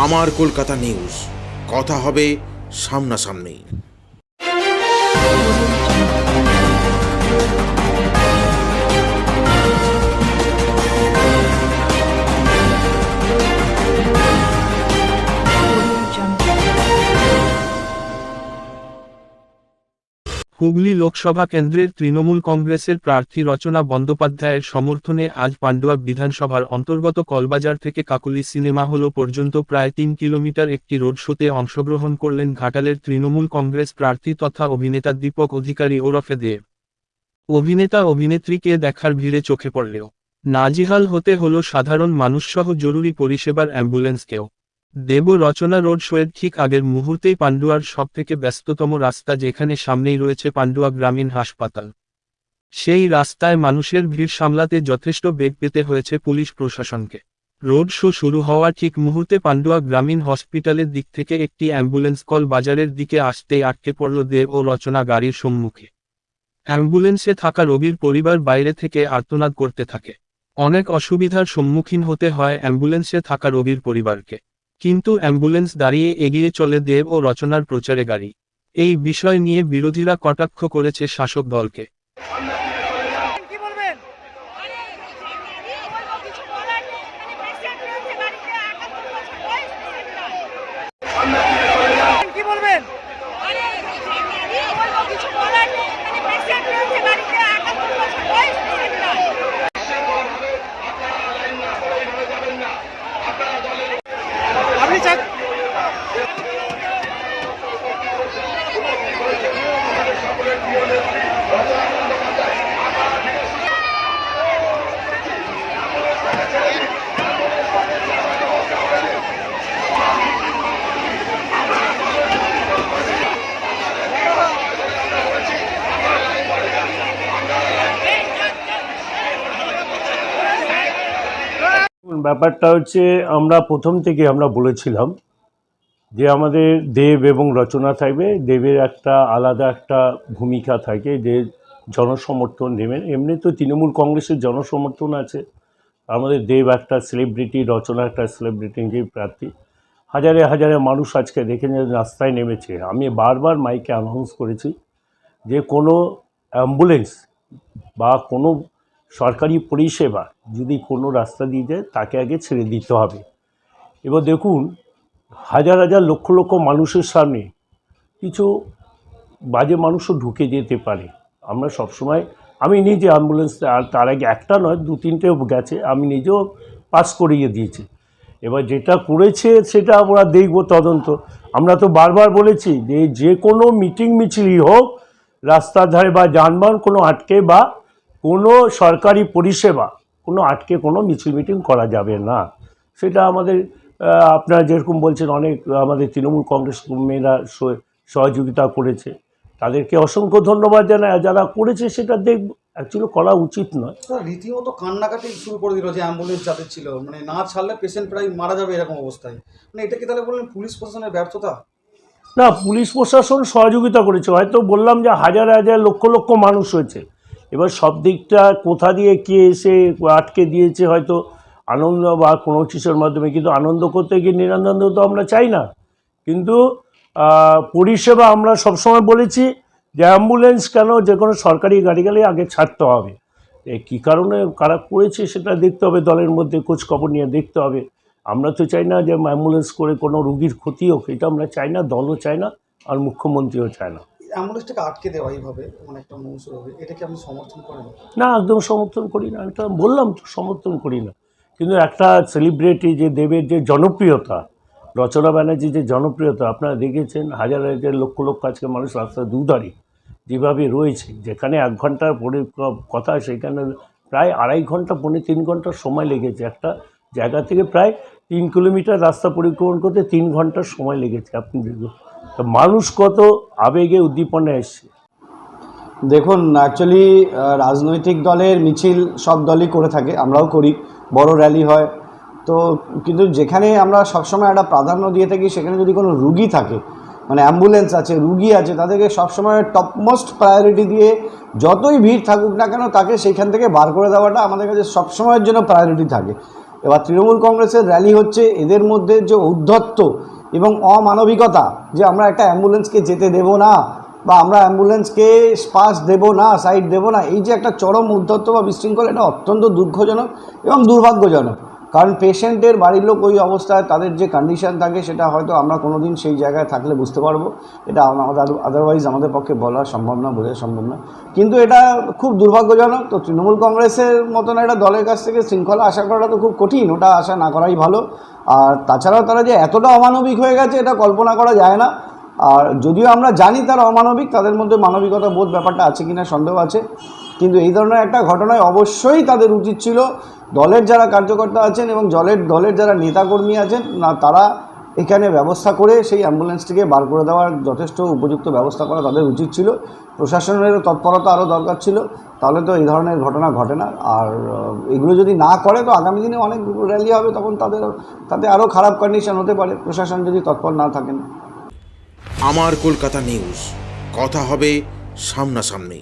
আমার কলকাতা নিউজ, কথা হবে সামনাসামনি। হুগলি লোকসভা কেন্দ্রের তৃণমূল কংগ্রেসের প্রার্থী রচনা বন্দ্যোপাধ্যায়ের সমর্থনে আজ পান্ডুয়া বিধানসভার অন্তর্গত কলবাজার থেকে কাকলি সিনেমা হল পর্যন্ত প্রায় ৩ কিলোমিটার একটি রোড শোতে অংশগ্রহণ করলেন ঘাটালের তৃণমূল কংগ্রেস প্রার্থী তথা অভিনেতা দীপক অধিকারী ওরফে দেব। অভিনেতা অভিনেত্রীকে দেখার ভিড়ে চোখে পড়লেও নাজেহাল হতে হলো সাধারণ মানুষসহ জরুরি পরিষেবার অ্যাম্বুলেন্সকেও। দেব রচনা রোড শোয়ের ঠিক আগের মুহূর্তেই পান্ডুয়ার সবথেকে ব্যস্ততম রাস্তা, যেখানে সামনেই রয়েছে পান্ডুয়া গ্রামীণ হাসপাতাল, সেই রাস্তায় মানুষের ভিড় সামলাতে যথেষ্ট বেগ পেতে হয়েছে পুলিশ প্রশাসনকে। রোড শো শুরু হওয়ার ঠিক মুহূর্তে পান্ডুয়া গ্রামীণ হসপিটালের দিক থেকে একটি অ্যাম্বুলেন্স কল বাজারের দিকে আসতেই আটকে পড়ল দেব ও রচনা গাড়ির সম্মুখে। অ্যাম্বুলেন্সে থাকা রোগীর পরিবার বাইরে থেকে আর্তনাদ করতে থাকে। অনেক অসুবিধার সম্মুখীন হতে হয় অ্যাম্বুলেন্সে থাকা রোগীর পরিবারকে, কিন্তু অ্যাম্বুলেন্স দাঁড়িয়ে এগিয়ে চলে দেব ও রচনার প্রচারে গাড়ি। এই বিষয় নিয়ে বিরোধীরা কটাক্ষ করেছে শাসক দলকে। ব্যাপারটা হচ্ছে, আমরা প্রথম থেকে আমরা বলেছিলাম যে আমাদের দেব এবং রচনা থাকবে। দেবের একটা আলাদা একটা ভূমিকা থাকে, যে জনসমর্থন দেবেন। এমনি তো তৃণমূল কংগ্রেসের জনসমর্থন আছে, আমাদের দেব একটা সেলিব্রিটি, রচনা একটা সেলিব্রিটি যে প্রার্থী। হাজারে হাজারে মানুষ আজকে দেখে রাস্তায় নেমেছে। আমি বারবার মাইকে অ্যানাউন্স করেছি যে কোনো অ্যাম্বুলেন্স বা কোনো সরকারি পরিষেবা যদি কোনো রাস্তা দিয়ে যায়, তাকে আগে ছেড়ে দিতে হবে। এবার দেখুন, হাজার হাজার লক্ষ লক্ষ মানুষের সামনে কিছু বাজে মানুষও ঢুকে যেতে পারে। আমরা সবসময়, আমি নিজে অ্যাম্বুলেন্স, আর তার আগে একটা নয় 2-3টে গেছে, আমি নিজেও পাস করিয়ে দিয়েছি। এবার যেটা করেছে সেটা আমরা দেখব তদন্ত। আমরা তো বারবার বলেছি যে কোনো মিটিং মিছিলই হোক, রাস্তার ধারে বা যানবাহন কোনো আটকে বা কোনো সরকারি পরিষেবা কোনো আটকে কোনো মিছিল মিটিং করা যাবে না। সেটা আমাদের আপনারা যেরকম বলছেন, অনেক আমাদের তৃণমূল কংগ্রেস মেয়েরা সহযোগিতা করেছে, তাদেরকে অসংখ্য ধন্যবাদ জানাই। যারা করেছে সেটা দেখব, অ্যাকচুয়ালি করা উচিত নয়। রীতিমতো কান্নাকাটি শুরু করে দিল যে অ্যাম্বুলেন্স যাদের ছিল, মানে না ছাড়লে পেশেন্ট প্রায় মারা যাবে এরকম অবস্থায়। মানে এটা কি তাহলে বললেন পুলিশ প্রশাসনের ব্যর্থতা? না, পুলিশ প্রশাসন সহযোগিতা করেছে। হয়তো বললাম যে হাজার হাজার লক্ষ লক্ষ মানুষ হয়েছে। এবার সব দিকটা কোথা দিয়ে কে এসে আটকে দিয়েছে, হয়তো আনন্দ বা কোনো কিছুর মাধ্যমে, কিন্তু আনন্দ করতে গিয়ে নিরানন্দ তো আমরা চাই না। কিন্তু পরিষেবা আমরা সবসময় বলেছি যে অ্যাম্বুলেন্স কেন, যে কোনো সরকারি গাড়ি গেলে আগে ছাড়তে হবে। কী কারণে কারা করেছে সেটা দেখতে হবে, দলের মধ্যে খোঁজখবর নিয়ে দেখতে হবে। আমরা তো চাই না যে অ্যাম্বুলেন্স করে কোনো রুগীর ক্ষতি হোক, এটা আমরা চাই না, দলও চায় না, আর মুখ্যমন্ত্রীও চায় না। অ্যাম্বুলেন্সটাকে আটকে দেওয়া এইভাবে অনেকটা মৌসুম হবে, এটাকে আপনি সমর্থন করেন? না, একদম সমর্থন করি না। এটা বললাম তো, সমর্থন করি না। কিন্তু একটা সেলিব্রিটি, যে দেবের যে জনপ্রিয়তা, রচনা ব্যানার্জির যে জনপ্রিয়তা, আপনারা দেখেছেন হাজার হাজার লক্ষ লক্ষ আজকে মানুষ রাস্তায় দুধারে যেভাবে রয়েছে, যেখানে 1 ঘন্টার পরে কথা, সেখানে প্রায় 2.5 ঘন্টা 3 ঘন্টার সময় লেগেছে। একটা জায়গা থেকে প্রায় 3 কিলোমিটার রাস্তা পরিক্রমণ করতে 3 ঘন্টার সময় লেগেছে। আপনি দেখুন তো মানুষ কত আবেগে উদ্দীপনা এসছে। দেখুন, অ্যাকচুয়ালি রাজনৈতিক দলের মিছিল সব দলই করে থাকে, আমরাও করি, বড় র্যালি হয় তো। কিন্তু যেখানে আমরা সবসময় একটা প্রাধান্য দিয়ে থাকি, সেখানে যদি কোনো রুগী থাকে, মানে অ্যাম্বুলেন্স আছে, রুগী আছে, তাদেরকে সবসময় টপমোস্ট প্রায়োরিটি দিয়ে যতই ভিড় থাকুক না কেন, তাকে সেইখান থেকে বার করে দেওয়াটা আমাদের কাছে সবসময়ের জন্য প্রায়োরিটি থাকে। এবার তৃণমূল কংগ্রেসের র্যালি হচ্ছে, এদের মধ্যে যে ঔদ্ধত্য এবং অমানবিকতা, যে আমরা একটা অ্যাম্বুলেন্সকে যেতে দেব না বা আমরা অ্যাম্বুলেন্সকে পাস দেব না, সাইড দেব না, এই যে একটা চরম উদ্ধত্ত বা বিশৃঙ্খলা, এটা অত্যন্ত দুঃখজনক এবং দুর্ভাগ্যজনক। কারণ পেশেন্টের বাড়ির লোক ওই অবস্থায়, তাদের যে কন্ডিশন থাকে সেটা হয়তো আমরা কোনো দিন সেই জায়গায় থাকলে বুঝতে পারবো, এটা আদারওয়াইজ আমাদের পক্ষে বলা সম্ভব না, বোঝা সম্ভব না। কিন্তু এটা খুব দুর্ভাগ্যজনক। তো তৃণমূল কংগ্রেসের মতন একটা দলের কাছ থেকে শৃঙ্খলা আশা করাটা তো খুব কঠিন, ওটা আশা না করাই ভালো। আর তাছাড়াও তারা যে এতটা অমানবিক হয়ে গেছে এটা কল্পনা করা যায় না। আর যদিও আমরা জানি তারা অমানবিক, তাদের মধ্যে মানবিকতা বোধ ব্যাপারটা আছে কিনা সন্দেহ আছে, কিন্তু এই ধরনের একটা ঘটনায় অবশ্যই তাদের উচিত ছিল, দলের যারা কার্যকর্তা আছেন এবং দলের যারা নেতাকর্মী আছেন না, তারা এখানে ব্যবস্থা করে সেই অ্যাম্বুলেন্সটিকে বার করে দেওয়ার যথেষ্ট উপযুক্ত ব্যবস্থা করা তাদের উচিত ছিল। প্রশাসনেরও তৎপরতা আরও দরকার ছিল, তাহলে তো এই ধরনের ঘটনা ঘটে না। আর এগুলো যদি না করে তো আগামী দিনে অনেক র্যালি হবে, তখন তাতে আরও খারাপ কন্ডিশন হতে পারে, প্রশাসন যদি তৎপর না থাকেন। আমার কলকাতা নিউজ, কথা হবে সামনাসামনি।